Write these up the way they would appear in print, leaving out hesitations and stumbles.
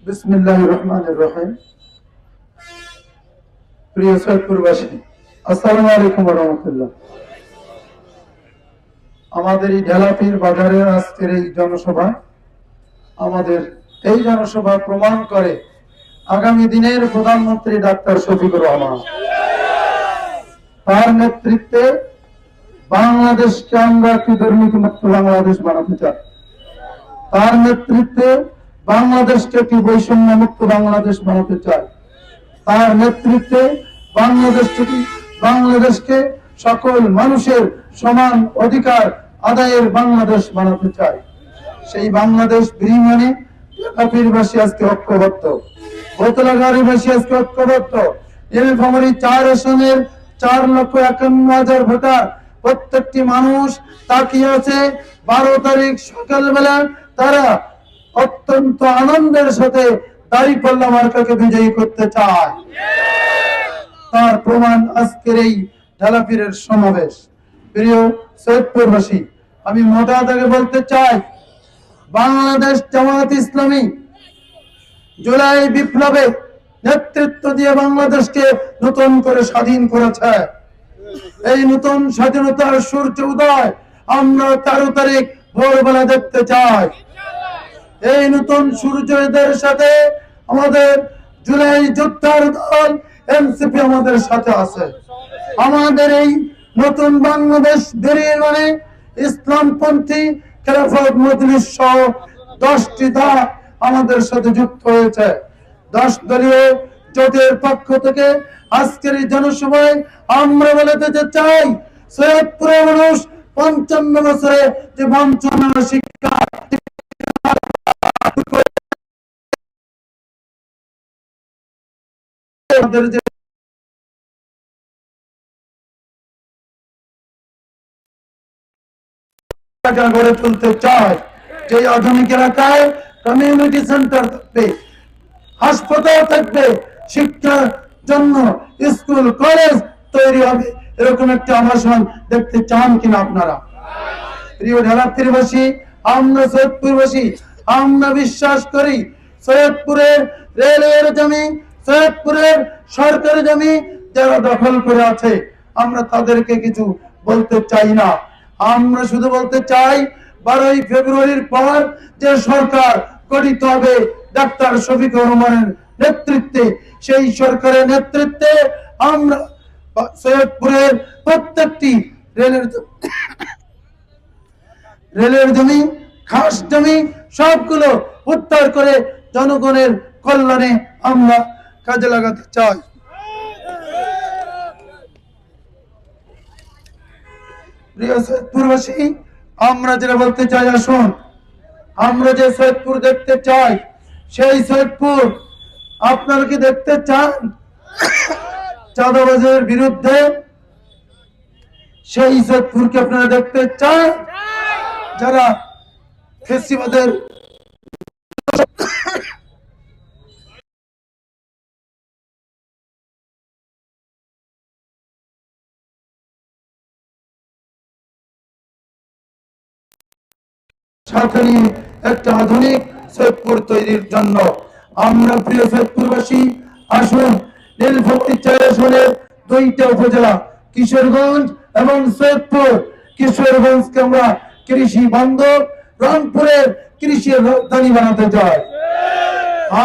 বিসমিল্লাহির রহমানির রহিম। প্রিয় সৈয়দপুরবাসী, আসসালামু আলাইকুম ওয়া রাহমাতুল্লাহ। আমাদের এই ঢেলাপীর বাজারের আজকের এই জনসভা, আমাদের এই জনসভা প্রমাণ করে আগামী দিনের প্রধানমন্ত্রী ডাক্তার শফিকুর রহমান, তার নেতৃত্বে বাংলাদেশকে আমরা একটি দুর্নীতিমুক্ত বাংলাদেশ বানাতে চাই। তার নেতৃত্বে বাংলাদেশকে একটি বৈষম্য মুক্ত বাংলাদেশ বানাতে চাই। তার নেতৃত্বে বাংলাদেশকে সকল মানুষের সমান অধিকার আদায়ের বাংলাদেশ বানাতে চাই। সেই বাংলাদেশ বিনিময়ে ঢাকাবাসী আজকে ঐক্যবদ্ধ, বোতলাগাড়িবাসী আজকে ঐক্যবদ্ধ। নীলফামারী 4 আসনের 4,51,000 ভোটার, প্রত্যেকটি মানুষ তাকিয়ে আছে 12 তারিখ সকালবেলা তারা অত্যন্ত আনন্দের সাথে দাঁড়িপাল্লা মার্কাকে বিজয়ী করতে চায়। তার প্রমাণ আজকের এই ঢালাপীরের সমাবেশ। প্রিয় সৈয়দপুরবাসী, আমি মোটা দাগে বলতে চাই, বাংলাদেশ জামায়াত ইসলামী জুলাই বিপ্লবে নেতৃত্ব দিয়ে বাংলাদেশকে নতুন করে স্বাধীন করেছে। এই নতুন স্বাধীনতার সূর্য উদয় আমরা 13 তারিখ ভোরবেলা দেখতে চাই। এই নতুন সূর্যোদয়ের সাথে আমাদের জুলাই যোদ্ধার দল এনসিপি আমাদের সাথে আছে। আমাদের এই নতুন বাংলাদেশ বিনির্মাণে ইসলামপন্থী খেলাফত মজলিস সহ 10টি দল আমাদের সাথে যুক্ত হয়েছে। 10 দলীয় জোটের পক্ষ থেকে আজকের এই জনসভায় আমরা বলতে চাই, সৈয়দপুরের মানুষ 55 বছরে যে বঞ্চনা শিক্ষা গড়ে তুলতে চায়। যে আধুনিক এলাকায় কমিউনিটি সেন্টার থাকবে, হাসপাতাল থাকবে, শিক্ষার জন্য স্কুল কলেজ তৈরি হবে, এরকম একটা আবাসন দেখতে চান কিনা আপনারা? প্রিয় ঢালাপীরবাসী, আমরা সৈয়দপুরবাসী, আমরা বিশ্বাস করি সৈয়দপুরের রেলের জমি, সৈয়দপুরের সরকারি জমি যারা দখল করে আছে, আমরা তাদেরকে কিছু বলতে চাই না। আমরা শুধু বলতে চাই, 12ই ফেব্রুয়ারির পর যে সরকার গঠিত হবে ডাক্তার শফিকুর রহমানের নেতৃত্বে, সেই সরকারের নেতৃত্বে আমরা সৈয়দপুরের প্রত্যেকটি রেলের জমি, খাস জমি সবগুলো উদ্ধার করে জনগণের কল্যাণে আমরা কাজে লাগাতে চাই। প্রিয় সৈয়দপুরবাসী, আমরা যেটা বলতে চাই, আসুন আমরা যে সৈয়দপুর দেখতে চাই, সেই সৈয়দপুর আপনারা কি দেখতে চান চাঁদাবাজের বিরুদ্ধে? সেই সৈয়দপুরকে আপনারা দেখতে চান যারা ফেসিবাদের সাথে একটা আধুনিক সৈয়দপুর তৈরির জন্য আমরা প্রিয় সৈয়দপুরবাসী, আসুন নীলফামারী 4 আসনের 2টা উপজেলা কিশোরগঞ্জ এবং সৈয়দপুর, কিশোরগঞ্জকে আমরা কৃষি বান্ধব, রংপুরের কৃষি রাজধানী বানাতে চাই।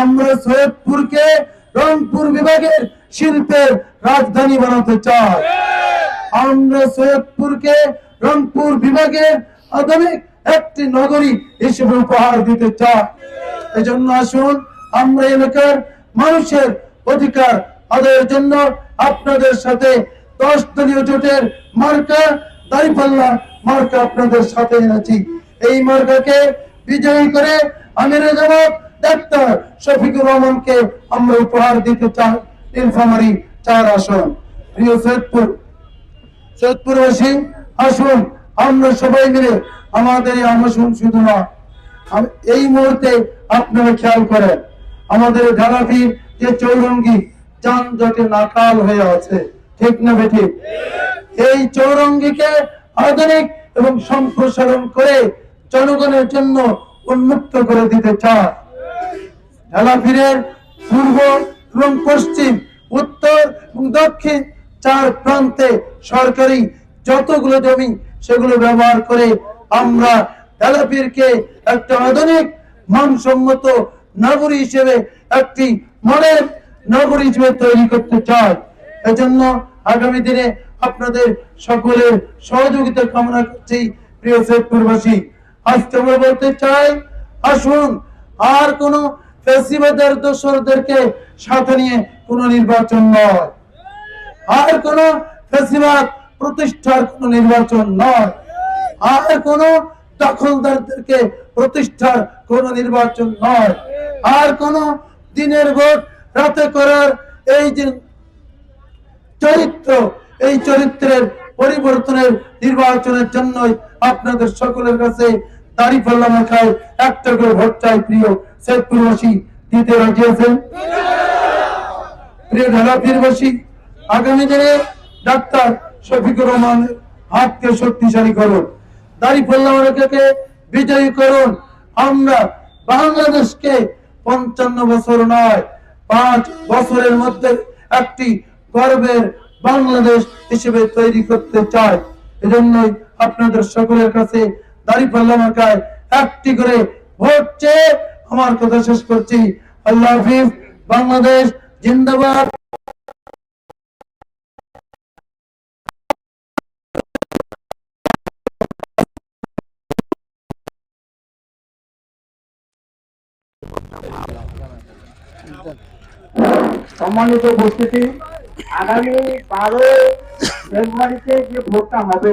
আমরা সৈয়দপুরকে রংপুর বিভাগের শিল্পের রাজধানী বানাতে চাই। আমরা সৈয়দপুরকে রংপুর বিভাগের আধুনিক একটি নগরী হিসেবে উপহার দিতে চাই। এজন্য আসুন আমরা এলাকার মানুষের অধিকার আদায়ের জন্য আপনাদের সাথে 10 দলীয় জোটের মার্কা দাঁড়িপাল্লা মার্কা আপনাদের সাথে এনেছি। এই মার্কাকে বিজয়ী করে আমির জামাত ডাক্তার শফিকুর রহমানকে আমরা উপহার দিতে চাই নীলফামারী 4 আসন। প্রিয় সৈয়দপুরবাসী, আসুন আমরা সবাই মিলে আমাদের এই আসন শুধু না, এই মুহূর্তে আপনারা খেয়াল করেন, আমাদের ঢালাপীর যে চৌরঙ্গি যানজটে নাকাল হয়ে আছে, ঠিক না বেঠিক? এই চৌরঙ্গিকে আধুনিক এবং সম্প্রসারণ করে জনগণের জন্য উন্মুক্ত করে দিতে চায়। ঢালাফিরের পূর্ব এবং পশ্চিম, উত্তর এবং দক্ষিণ চার প্রান্তে সরকারি যতগুলো জমি সেগুলো ব্যবহার করে আমরা ঢালাফিরকে একটা আধুনিক মানসম্মত নগরী হিসেবে, একটি মডেল নগরী হিসেবে তৈরি করতে চাই। এজন্য আগামী দিনে আপনাদের সকলের সহযোগিতা কামনা করছি। প্রিয় সৈয়দপুরবাসী, আজকে আমরা বলতে চাই, আসুন আর কোন ফ্যাসিবাদের দোসরদেরকে সাথে নিয়ে কোন নির্বাচন নয়, আর কোন ফ্যাসিবাদ প্রতিষ্ঠার কোন নির্বাচন নয়, আর কোন দখলদারদেরকে প্রতিষ্ঠার কোন নির্বাচন নয়, আর কোন দিনের ভোট রাতে করার এই যে চরিত্র, এই চরিত্রের পরিবর্তনের নির্বাচনের জন্যই আপনাদের সকলের কাছে দাঁড়িপাল্লা মার্কায় একটা করে ভোট চাই। প্রিয় সৈয়দপুরবাসী, দিতে রাজি আছেন? প্রিয় ঢালাফিরবাসী, আগামী দিনে ডাক্তার শফিকুর রহমানের হাতকে শক্তিশালী করুন, দাঁড়িপাল্লা মার্কাকে বিজয়ী করুন। আমরা বাংলাদেশকে 55 বছর নয়, 5 বছরের মধ্যে একটি গর্বের বাংলাদেশ হিসেবে তৈরি করতে চাই। এজন্যই আপনাদের সকলের কাছে দাঁড়িপাল্লা মার্কায় একটি করে ভোট চেয়ে আমার কথা শেষ করছি। আল্লাহ হাফিজ। বাংলাদেশ জিন্দাবাদ। সম্মানিত উপস্থিতি, আগামী 12 ফেব্রুয়ারিতে যে ভোটটা হবে